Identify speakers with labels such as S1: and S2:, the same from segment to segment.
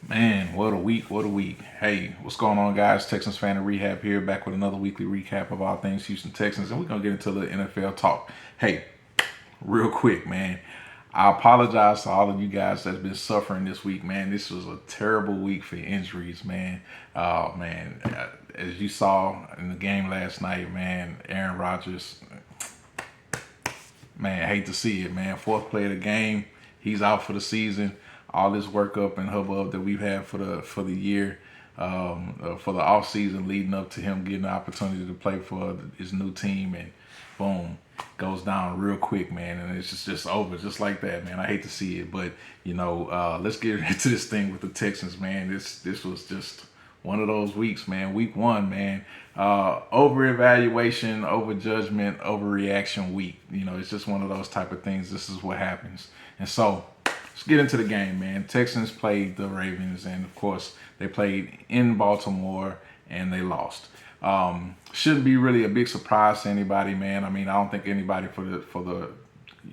S1: Man, what a week, what a week. Hey, what's going on, guys? Texans fan in rehab here, back with another weekly recap of all things Houston Texans, and we're going to get into the NFL talk. Hey, real quick, man, I apologize to all of you guys that's been suffering this week, man. This was a terrible week for injuries, man. As you saw in the game last night, man, Aaron Rodgers, man, I hate to see it, man. Fourth play of the game, he's out for the season. All this workup and hubbub that we've had for the year, for the off season leading up to him getting the opportunity to play for his new team, and boom, goes down real quick, man. And it's just over, just like that, man. I hate to see it, but let's get into this thing with the Texans, man. This was just one of those weeks, man. Week one, man. Over evaluation, over judgment, overreaction week. It's just one of those type of things. This is what happens. And so let's get into the game, man. Texans played the Ravens, and of course, they played in Baltimore and they lost. Shouldn't be really a big surprise to anybody, man. I mean, I don't think anybody for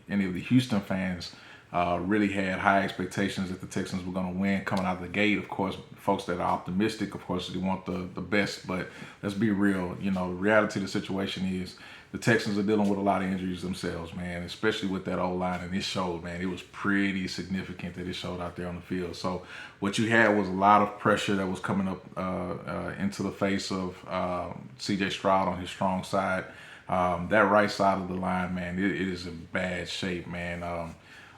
S1: any of the Houston fans really had high expectations that the Texans were going to win coming out of the gate. Of course, folks that are optimistic, of course, they want the best. But let's be real. The reality of the situation is the Texans are dealing with a lot of injuries themselves, man, especially with that O-line. And it showed, man. It was pretty significant that it showed out there on the field. So what you had was a lot of pressure that was coming up into the face of C.J. Stroud on his strong side. That right side of the line, man, it is in bad shape, man.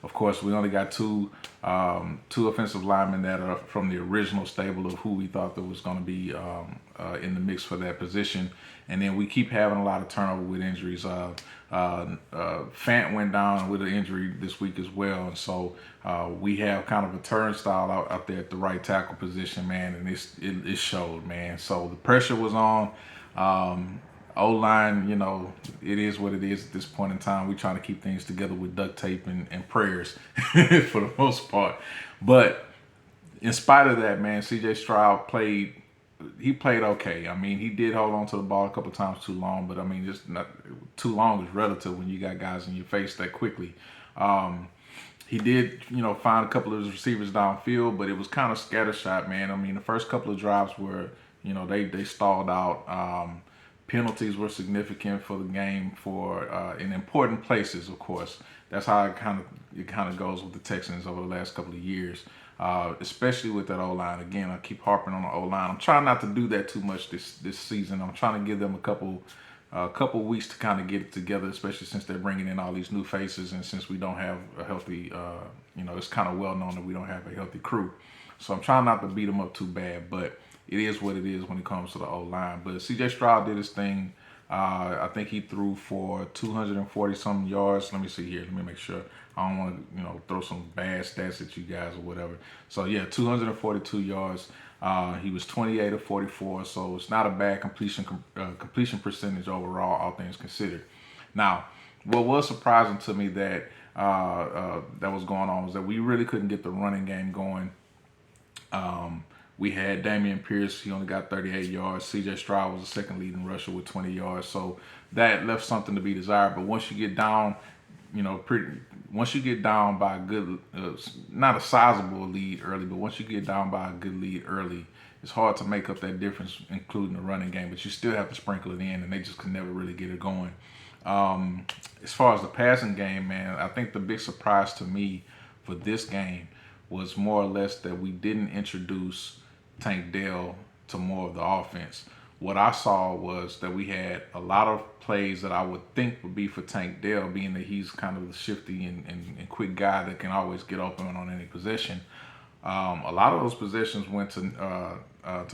S1: Of course, we only got two offensive linemen that are from the original stable of who we thought that was going to be in the mix for that position. And then we keep having a lot of turnover with injuries. Fant went down with an injury this week as well. And so we have kind of a turnstile out there at the right tackle position, man. And it showed, man. So the pressure was on. O-line, it is what it is at this point in time. We're trying to keep things together with duct tape and prayers for the most part. But in spite of that, man, C.J. Stroud played okay. I mean, he did hold on to the ball a couple times too long, but I mean, just not too long is relative when you got guys in your face that quickly. He did, find a couple of his receivers downfield, but it was kind of scattershot, man. I mean, the first couple of drives were, they stalled out. Penalties were significant for the game in important places, of course. That's how it kind of goes with the Texans over the last couple of years, especially with that O-line. Again, I keep harping on the O-line. I'm trying not to do that too much this season. I'm trying to give them a couple weeks to kind of get it together, especially since they're bringing in all these new faces, and since we don't have a healthy, it's kind of well known that we don't have a healthy crew. So I'm trying not to beat them up too bad, but it is what it is when it comes to the O-line. But C.J. Stroud did his thing. I think he threw for 240-something yards. Let me see here. Let me make sure. I don't want to, throw some bad stats at you guys or whatever. So, yeah, 242 yards. He was 28 of 44, so it's not a bad completion percentage overall, all things considered. Now, what was surprising to me that was going on was that we really couldn't get the running game going. We had Dameon Pierce. He only got 38 yards. C.J. Stroud was the second leading rusher with 20 yards. So that left something to be desired. But once you get down, once you get down by a good, not a sizable lead early, but once you get down by a good lead early, it's hard to make up that difference, including the running game. But you still have to sprinkle it in, and they just could never really get it going. As far as the passing game, man, I think the big surprise to me for this game was more or less that we didn't introduce Tank Dell to more of the offense. What I saw was that we had a lot of plays that I would think would be for Tank Dell, being that he's kind of the shifty and quick guy that can always get open on any possession. A lot of those possessions went to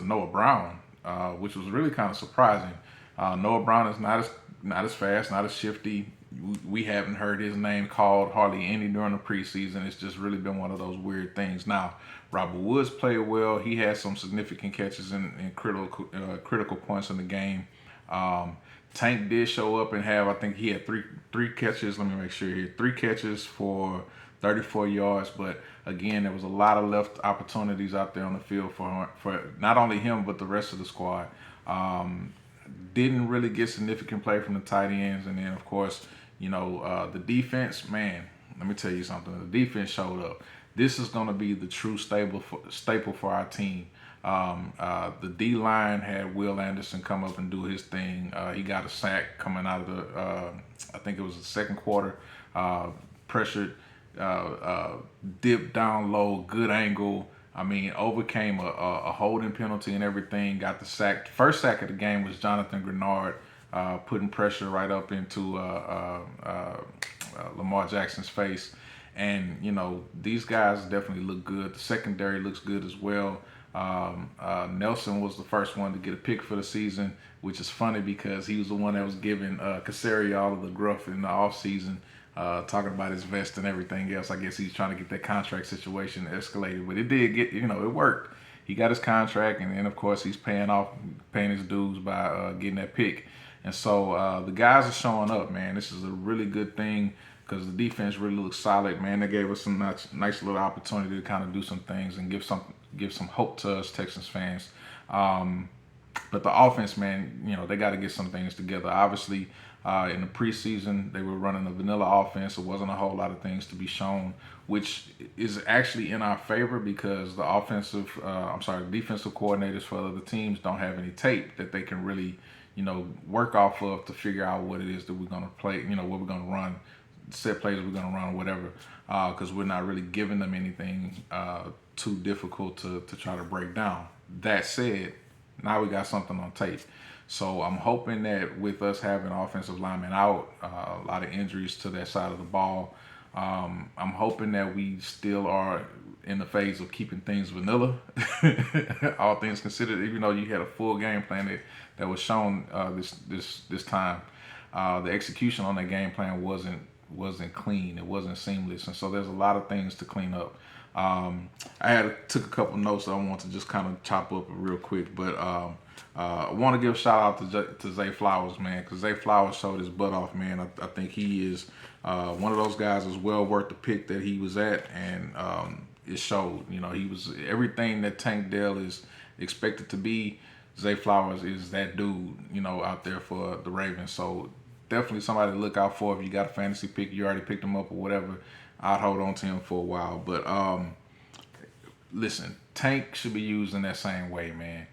S1: Noah Brown, which was really kind of surprising. Noah Brown is not as fast, not as shifty. We haven't heard his name called hardly any during the preseason. It's just really been one of those weird things. Now, Robert Woods played well. He had some significant catches in critical points in the game. Tank did show up and I think he had three catches. Let me make sure here. 3 catches for 34 yards. But again, there was a lot of left opportunities out there on the field for not only him, but the rest of the squad. Didn't really get significant play from the tight ends. And then, of course, the defense, man, let me tell you something. The defense showed up. this is going to be the true staple for our team. The D line had Will Anderson come up and do his thing. He got a sack coming out of I think it was the second quarter. Pressured, dipped down low, good angle. I mean, overcame a holding penalty and everything. Got the sack. First sack of the game was Jonathan Grenard, putting pressure right up into Lamar Jackson's face. And these guys definitely look good. The secondary looks good as well. Nelson was the first one to get a pick for the season, which is funny because he was the one that was giving Casseri all of the gruff in the offseason, talking about his vest and everything else. I guess he's trying to get that contract situation escalated, but it did get, it worked. He got his contract, and then of course he's paying his dues by getting that pick. And so the guys are showing up, man. This is a really good thing because the defense really looks solid, man. They gave us some nice little opportunity to kind of do some things and give some hope to us Texans fans. But the offense, man, they got to get some things together. Obviously, in the preseason, they were running a vanilla offense. There wasn't a whole lot of things to be shown, which is actually in our favor because the defensive coordinators for other teams don't have any tape that they can really, work off of to figure out what it is that we're going to play, what we're going to run, set plays we're going to run, or whatever, because we're not really giving them anything too difficult to try to break down. That said, now we got something on tape. So I'm hoping that with us having offensive linemen out, a lot of injuries to that side of the ball, I'm hoping that we still are in the phase of keeping things vanilla, all things considered. Even though you had a full game plan that was shown this time, the execution on that game plan wasn't clean. It wasn't seamless, and so there's a lot of things to clean up. I took a couple notes that I want to just kind of chop up real quick, but I want to give a shout out to Zay Flowers, man, because Zay Flowers showed his butt off, man. I think he is one of those guys is well worth the pick that he was at, and it showed. He was everything that Tank Dell is expected to be. Zay Flowers is that dude, out there for the Ravens. So definitely somebody to look out for if you got a fantasy pick, you already picked him up or whatever. I'd hold on to him for a while. But listen, Tank should be used in that same way, man.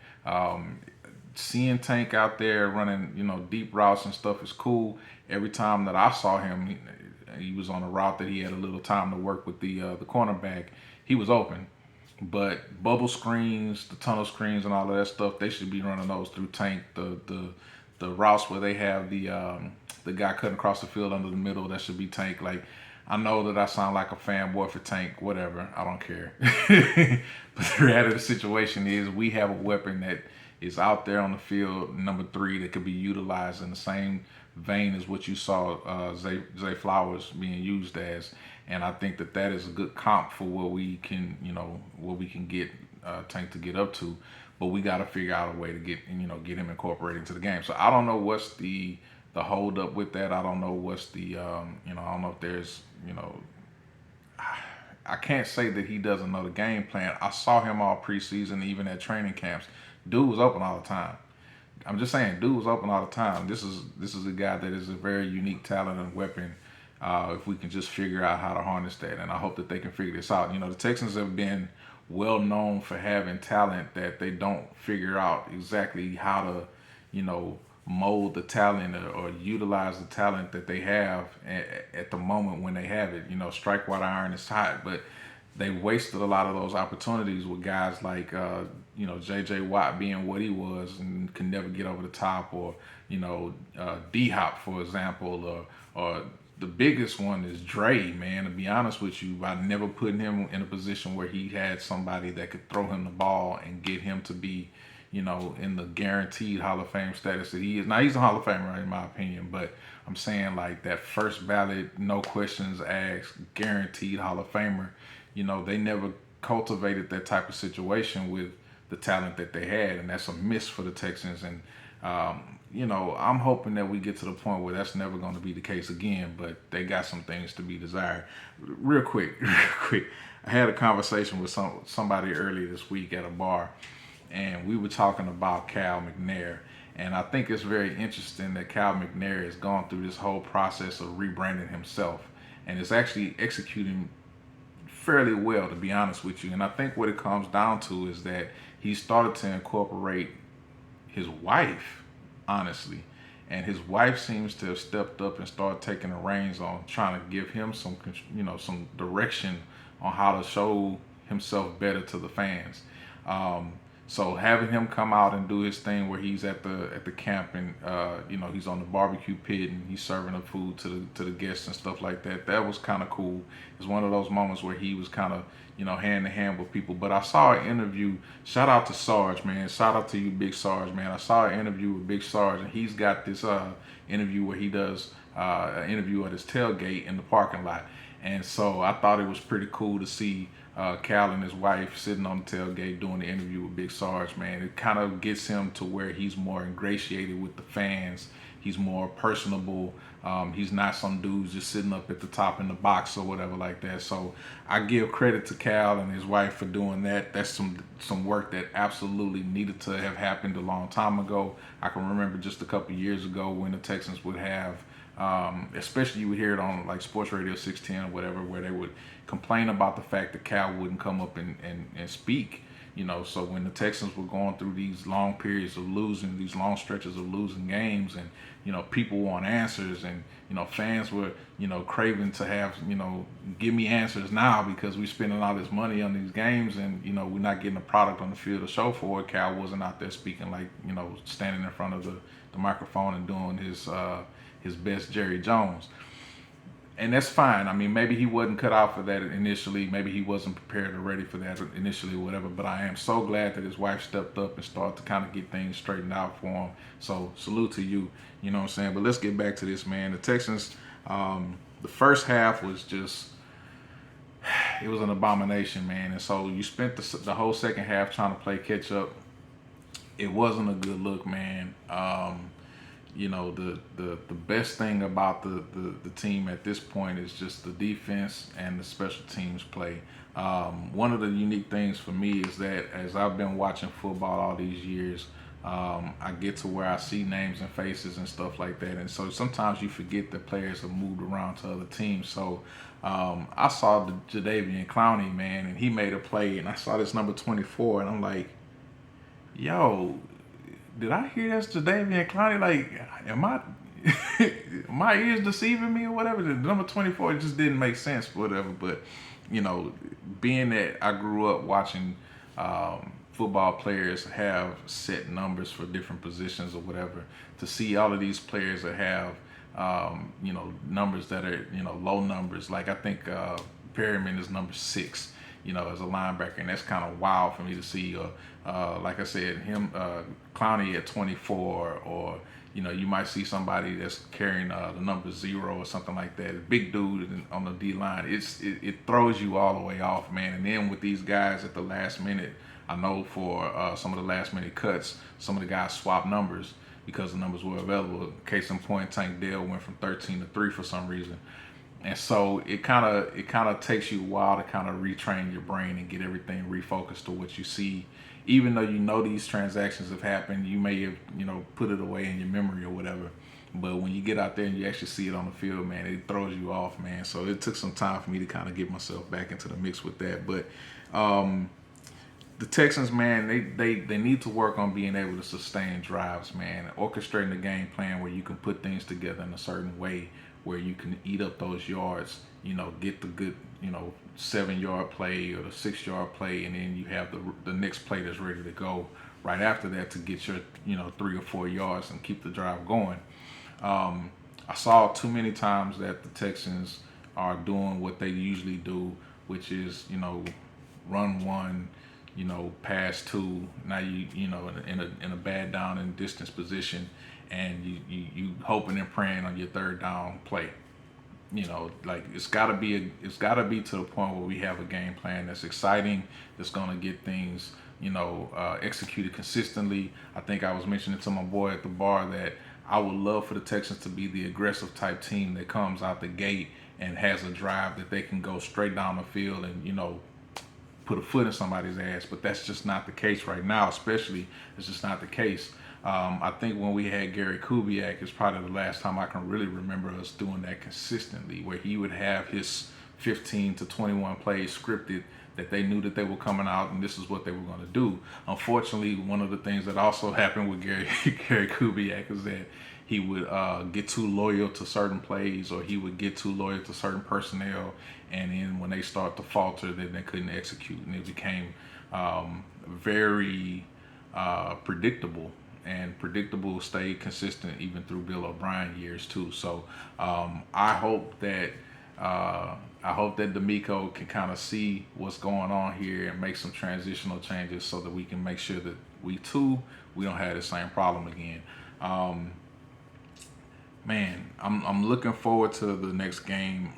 S1: Seeing Tank out there running, deep routes and stuff is cool. Every time that I saw him, he was on a route that he had a little time to work with the cornerback. He was open. But bubble screens, the tunnel screens, and all of that stuff, they should be running those through Tank. The routes where they have the guy cutting across the field under the middle, that should be Tank. Like, I know that I sound like a fanboy for Tank, whatever, I don't care. But the reality of the situation is we have a weapon that is out there on the field, number 3, that could be utilized in the same vein as what you saw Zay Flowers being used as. And I think that is a good comp for what we can, get Tank to get up to. But we got to figure out a way to get him incorporated into the game. So I don't know what's the hold up with that. I don't know what's the, I don't know if there's, I can't say that he doesn't know the game plan. I saw him all preseason, even at training camps. Dude was open all the time. I'm just saying, dude was open all the time. This is a guy that is a very unique talent and weapon. If we can just figure out how to harness that, and I hope that they can figure this out. The Texans have been well known for having talent that they don't figure out exactly how to, mold the talent or utilize the talent that they have at the moment when they have it. Strike while the iron is hot, but they wasted a lot of those opportunities with guys like, J.J. Watt being what he was and can never get over the top, or, D-Hop, for example, or the biggest one is Dre, man, to be honest with you, by never putting him in a position where he had somebody that could throw him the ball and get him to be, in the guaranteed Hall of Fame status that he is. Now, he's a Hall of Famer, in my opinion, but I'm saying like that first ballot, no questions asked, guaranteed Hall of Famer. They never cultivated that type of situation with the talent that they had, and that's a miss for the Texans. And I'm hoping that we get to the point where that's never going to be the case again, but they got some things to be desired. Real quick, I had a conversation with somebody earlier this week at a bar, and we were talking about Cal McNair. And I think it's very interesting that Cal McNair has gone through this whole process of rebranding himself, and is actually executing fairly well, to be honest with you. And I think what it comes down to is that he started to incorporate his wife, honestly. And his wife seems to have stepped up and started taking the reins on trying to give him some, some direction on how to show himself better to the fans. Um, so having him come out and do his thing where he's at the camp and he's on the barbecue pit and he's serving the food to the guests and stuff like that. That was kind of cool. It's one of those moments where he was kind of hand to hand with people. But I saw an interview. Shout out to Sarge, man. Shout out to you, Big Sarge, man. I saw an interview with Big Sarge, and he's got this interview where he does an interview at his tailgate in the parking lot. And so I thought it was pretty cool to see Cal and his wife sitting on the tailgate doing the interview with Big Sarge, man. It kind of gets him to where he's more ingratiated with the fans. He's more personable. He's not some dude just sitting up at the top in the box or whatever like that. So I give credit to Cal and his wife for doing that. That's some work that absolutely needed to have happened a long time ago. I can remember just a couple years ago when the Texans would have, especially you would hear it on like Sports Radio 610 or whatever, where they would complain about the fact that Cal wouldn't come up and speak. So when the Texans were going through these long periods of losing, these long stretches of losing games, and people want answers, and fans were craving to have give me answers now because we're spending all this money on these games, and we're not getting a product on the field to show for it. Cal wasn't out there speaking like standing in front of the microphone and doing his best Jerry Jones. And that's fine. I mean, maybe he wasn't cut out for that initially. Maybe he wasn't prepared or ready for that initially or whatever. But I am so glad that his wife stepped up and started to kind of get things straightened out for him. So salute to you. You know what I'm saying? But let's get back to this, man. The Texans, the first half was just, it was an abomination, man. And so you spent the whole second half trying to play catch up. It wasn't a good look, man. The best thing about the team at this point is just the defense and the special teams play. One of the unique things for me is that as I've been watching football all these years, I get to where I see names and faces and stuff like that. And so sometimes you forget that players have moved around to other teams. So I saw the Jadeveon Clowney, man, and he made a play, and I saw this number 24, and I'm like, yo, did I hear that's Jadeveon Clowney? Like, am I my ears deceiving me or whatever? The number 24 just didn't make sense, whatever. But being that I grew up watching football players have set numbers for different positions or whatever, to see all of these players that have numbers that are low numbers. Like I think Perryman is number 6. As a linebacker, and that's kind of wild for me to see. Like I said, him, Clowney at 24, or you might see somebody that's carrying the number 0 or something like that. Big dude on the D line. It throws you all the way off, man. And then with these guys at the last minute, I know for some of the last minute cuts, some of the guys swap numbers because the numbers were available. Case in point, Tank Dell went from 13 to 3 for some reason. And so it kind of takes you a while to kind of retrain your brain and get everything refocused to what you see. Even though these transactions have happened, you may have put it away in your memory or whatever. But when you get out there and you actually see it on the field, man, it throws you off, man. So it took some time for me to kind of get myself back into the mix with that. But the Texans, man, they need to work on being able to sustain drives, man, orchestrating the game plan where you can put things together in a certain way where you can eat up those yards, get the good, 7-yard play or the 6-yard play, and then you have the next play that's ready to go right after that to get your, 3 or 4 yards and keep the drive going. I saw too many times that the Texans are doing what they usually do, which is, run one, pass two. Now you in a bad down and distance position, and you hoping and praying on your third down play. Like it's gotta be to the point where we have a game plan that's exciting, that's gonna get things executed consistently. I think I was mentioning to my boy at the bar that I would love for the Texans to be the aggressive type team that comes out the gate and has a drive that they can go straight down the field and put a foot in somebody's ass. But that's just not the case right now. Especially, it's just not the case. I think when we had Gary Kubiak, it's probably the last time I can really remember us doing that consistently, where he would have his 15 to 21 plays scripted that they knew that they were coming out and this is what they were going to do. Unfortunately, one of the things that also happened with Gary Kubiak is that he would get too loyal to certain plays, or he would get too loyal to certain personnel, and then when they start to falter, then they couldn't execute, and it became very predictable. And predictable stayed consistent even through Bill O'Brien years too. So I hope that D'Amico can kind of see what's going on here and make some transitional changes so that we can make sure that we don't have the same problem again. Man, I'm looking forward to the next game.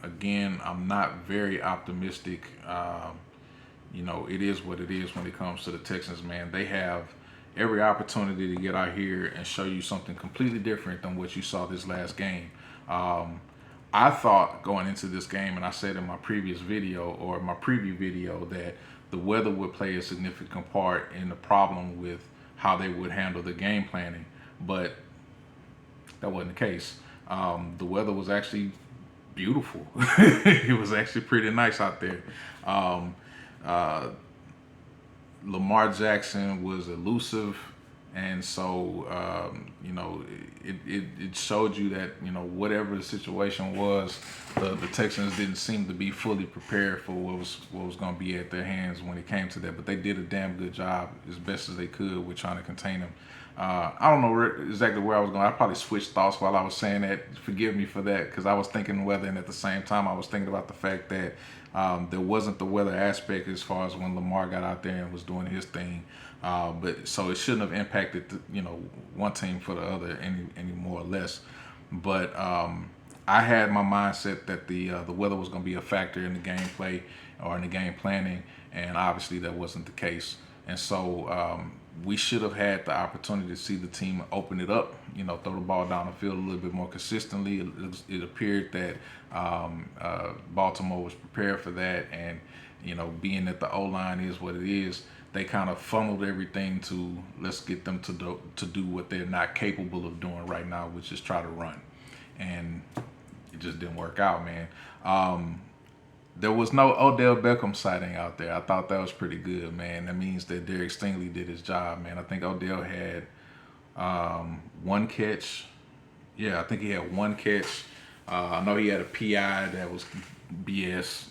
S1: Again, I'm not very optimistic. It is what it is when it comes to the Texans, man. They have every opportunity to get out here and show you something completely different than what you saw this last game. I thought going into this game, and I said in my previous video or my preview video, that the weather would play a significant part in the problem with how they would handle the game planning, but that wasn't the case. The weather was actually beautiful. It was actually pretty nice out there. Lamar Jackson was elusive, and so it showed you that whatever the situation was, the Texans didn't seem to be fully prepared for what was going to be at their hands when it came to that. But they did a damn good job as best as they could with trying to contain him. I don't know exactly where I was going. I probably switched thoughts while I was saying that. Forgive me for that, because I was thinking weather, and at the same time I was thinking about the fact that there wasn't the weather aspect as far as when Lamar got out there and was doing his thing. But so it shouldn't have impacted one team for the other any more or less. But I had my mindset that the weather was going to be a factor in the gameplay or in the game planning, and obviously that wasn't the case. And so we should have had the opportunity to see the team open it up, throw the ball down the field a little bit more consistently. It appeared that Baltimore was prepared for that, and being that the O-line is what it is, they kind of funneled everything to let's get them to do what they're not capable of doing right now, which is try to run, and it just didn't work out, man. There was no Odell Beckham sighting out there. I thought that was pretty good, man. That means that Derek Stingley did his job, man. I think Odell had one catch. Yeah, I think he had one catch. I know he had a PI that was BS.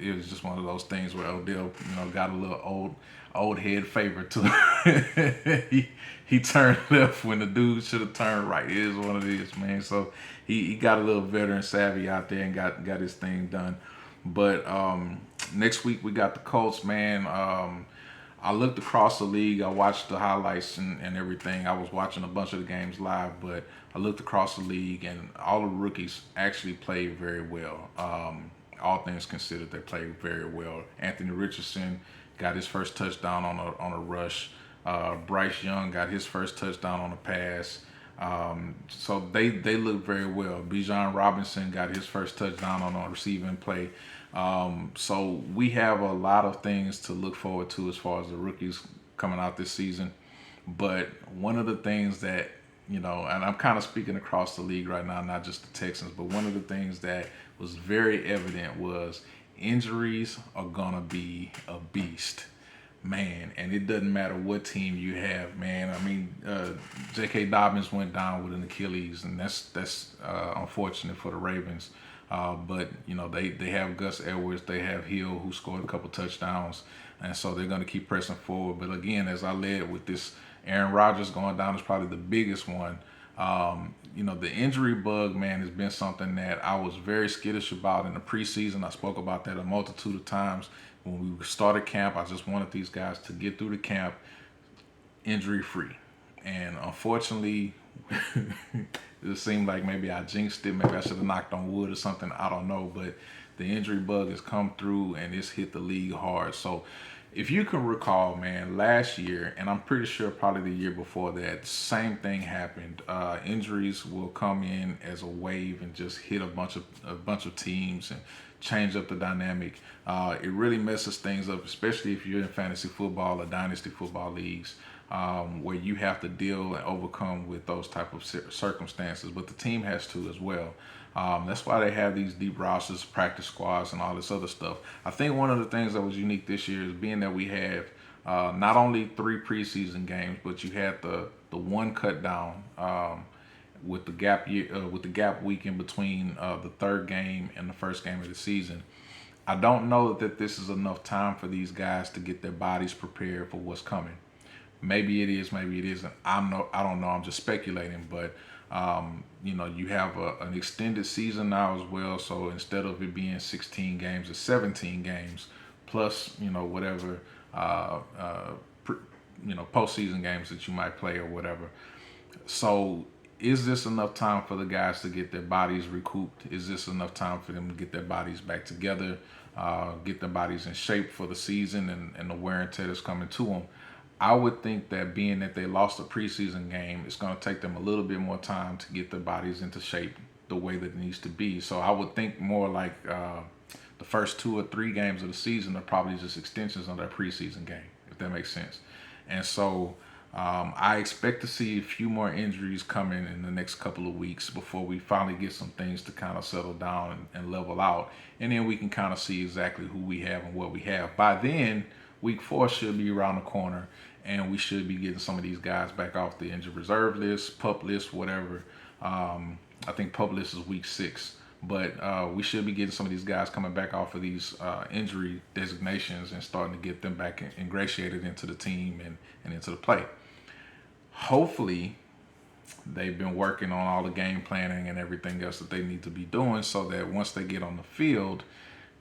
S1: It was just one of those things where Odell, got a little old head favor to him. he turned left when the dude should have turned right. It is what it is, man. So he got a little veteran savvy out there and got his thing done. But next week we got the Colts, man. I looked across the league. I watched the highlights and everything. I was watching a bunch of the games live, but I looked across the league, and all the rookies actually played very well. All things considered, they played very well. Anthony Richardson got his first touchdown on a rush. Bryce Young got his first touchdown on a pass. So they look very well. Bijan Robinson got his first touchdown on a receiving play. So we have a lot of things to look forward to as far as the rookies coming out this season. But one of the things that, and I'm kind of speaking across the league right now, not just the Texans, but one of the things that was very evident was injuries are going to be a beast. Man, and it doesn't matter what team you have, man. I mean, J.K. Dobbins went down with an Achilles, and that's unfortunate for the Ravens. But they have Gus Edwards, they have Hill, who scored a couple touchdowns, and so they're going to keep pressing forward. But again, as I led with this, Aaron Rodgers going down is probably the biggest one. The injury bug, man, has been something that I was very skittish about in the preseason. I spoke about that a multitude of times. When we started camp, I just wanted these guys to get through the camp injury-free. And unfortunately, it seemed like maybe I jinxed it. Maybe I should have knocked on wood or something. I don't know. But the injury bug has come through, and it's hit the league hard. So if you can recall, man, last year, and I'm pretty sure probably the year before that, same thing happened. Injuries will come in as a wave and just hit a bunch of teams and change up the dynamic. It really messes things up, especially if you're in fantasy football or dynasty football leagues, where you have to deal and overcome with those type of circumstances. But the team has to as well. That's why they have these deep rosters, practice squads, and all this other stuff. I think one of the things that was unique this year is being that we have not only 3 preseason games, but you had the one cut down with the gap year with the gap week in between the third game and the first game of the season. I don't know that this is enough time for these guys to get their bodies prepared for what's coming. Maybe it is, maybe it isn't. I don't know. I'm just speculating. But you have an extended season now as well. So instead of it being 16 games, it's 17 games plus whatever postseason games that you might play or whatever. So is this enough time for the guys to get their bodies recouped? Is this enough time for them to get their bodies back together, get their bodies in shape for the season and the wear and tear that's coming to them? I would think that being that they lost a preseason game, it's going to take them a little bit more time to get their bodies into shape the way that it needs to be. So I would think more like the first 2 or 3 games of the season are probably just extensions of that preseason game, if that makes sense. And so I expect to see a few more injuries coming in the next couple of weeks before we finally get some things to kind of settle down and level out. And then we can kind of see exactly who we have and what we have. By then, week 4 should be around the corner, and we should be getting some of these guys back off the injured reserve list, PUP list, whatever. I think PUP list is week 6. But we should be getting some of these guys coming back off of these injury designations and starting to get them back ingratiated into the team and into the play. Hopefully, they've been working on all the game planning and everything else that they need to be doing so that once they get on the field,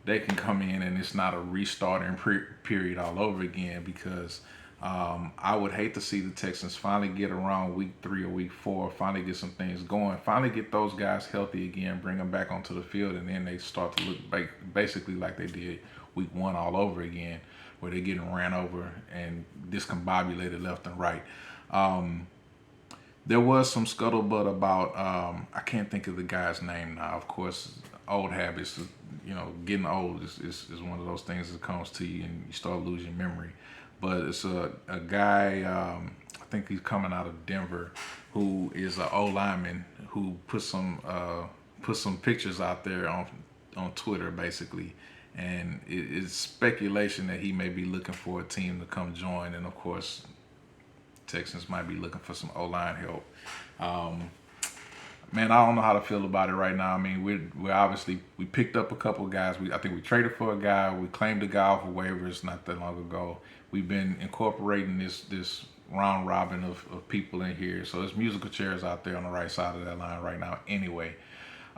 S1: they can come in and it's not a restarting period all over again, because I would hate to see the Texans finally get around week 3 or week 4, finally get some things going, finally get those guys healthy again, bring them back onto the field, and then they start to look basically like they did week 1 all over again, where they're getting ran over and discombobulated left and right. There was some scuttlebutt about I can't think of the guy's name now. Of course, old habits, getting old is one of those things that comes to you and you start losing memory. But it's a guy, I think he's coming out of Denver, who is an O lineman who put some pictures out there on Twitter basically, and it's speculation that he may be looking for a team to come join, and of course, Texans might be looking for some O-line help. Man, I don't know how to feel about it right now. I mean, we're obviously, we picked up a couple of guys. I think we traded for a guy. We claimed a guy off of waivers not that long ago. We've been incorporating this round robin of people in here. So there's musical chairs out there on the right side of that line right now anyway.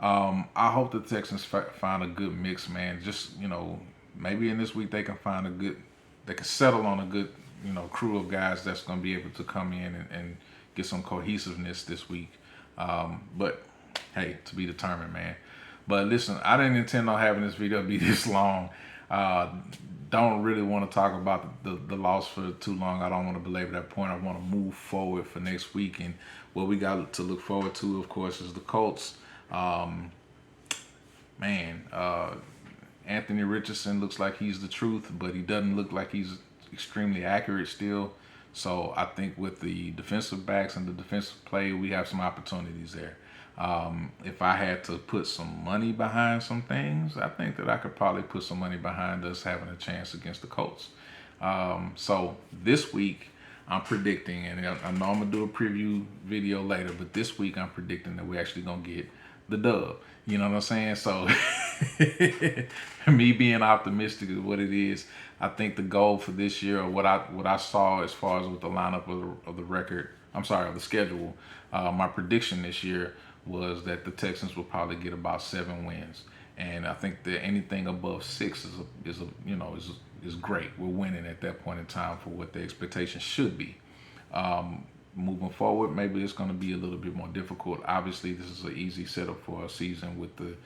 S1: I hope the Texans find a good mix, man. Just, maybe in this week they can settle on a good, crew of guys that's going to be able to come in and get some cohesiveness this week. But hey, to be determined, man. But listen, I didn't intend on having this video be this long. Don't really want to talk about the loss for too long. I don't want to belabor that point. I want to move forward for next week. And what we got to look forward to, of course, is the Colts. Anthony Richardson looks like he's the truth, but he doesn't look like he's extremely accurate still. So I think with the defensive backs and the defensive play, we have some opportunities there. If I had to put some money behind some things, I think that I could probably put some money behind us having a chance against the Colts. So this week, I'm predicting, and I know I'm going to do a preview video later, but this week I'm predicting that we're actually going to get the dub. You know what I'm saying? So me being optimistic is what it is. I think the goal for this year, or what I saw as far as with the lineup of the schedule, my prediction this year was that the Texans will probably get about 7 wins, and I think that anything above 6 is great. We're winning at that point in time for what the expectation should be. Moving forward, maybe it's going to be a little bit more difficult. Obviously, this is an easy setup for a season with the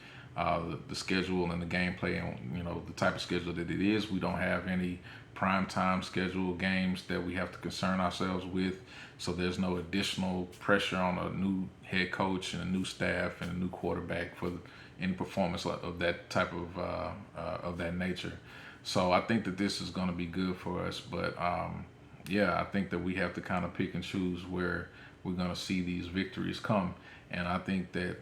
S1: schedule and the gameplay, and the type of schedule that it is. We don't have any primetime schedule games that we have to concern ourselves with, so there's no additional pressure on a new head coach and a new staff and a new quarterback for any performance of that type of that nature. So I think that this is going to be good for us, but I think that we have to kind of pick and choose where we're going to see these victories come. And I think that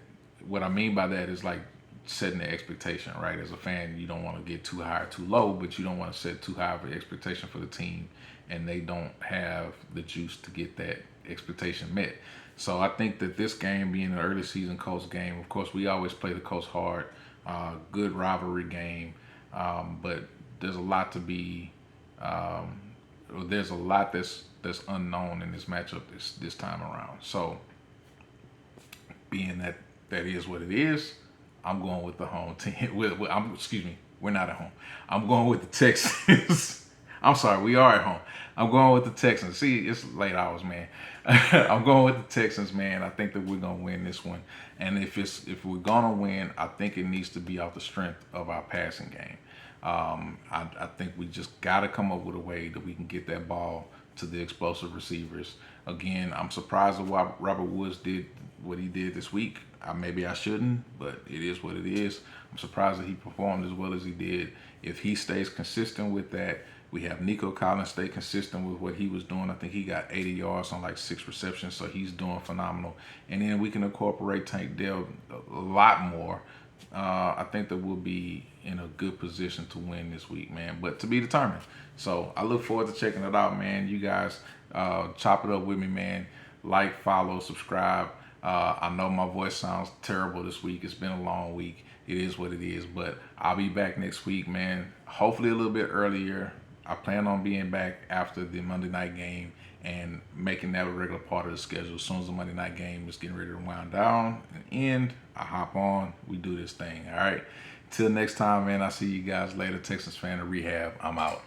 S1: what I mean by that is like setting the expectation, right? As a fan, you don't want to get too high or too low, but you don't want to set too high of an expectation for the team, and they don't have the juice to get that expectation met. So I think that this game being an early season Colts game, of course, we always play the Colts hard, good rivalry game, but there's a lot to be, there's a lot that's unknown in this matchup this time around. So being that that is what it is, I'm going with the home team. Excuse me, we're not at home. I'm going with the Texans. I'm sorry, we are at home. I'm going with the Texans. See, it's late hours, man. I'm going with the Texans, man. I think that we're gonna win this one. And if we're gonna win, I think it needs to be off the strength of our passing game. I think we just got to come up with a way that we can get that ball to the explosive receivers. Again, I'm surprised at why Robert Woods did what he did this week. Maybe I shouldn't, but it is what it is. I'm surprised that he performed as well as he did. If he stays consistent with that, we have Nico Collins stay consistent with what he was doing. I think he got 80 yards on like 6 receptions, so he's doing phenomenal. And then we can incorporate Tank Dell a lot more. I think that we'll be in a good position to win this week, man. But to be determined. So I look forward to checking it out, man. You guys chop it up with me, man. Like, follow, subscribe. I know my voice sounds terrible this week. It's been a long week. It is what it is. But I'll be back next week, man. Hopefully a little bit earlier. I plan on being back after the Monday night game and making that a regular part of the schedule. As soon as the Monday night game is getting ready to wind down and end, I hop on. We do this thing. All right. Till next time, man. I'll see you guys later. Texans fan of Rehab. I'm out.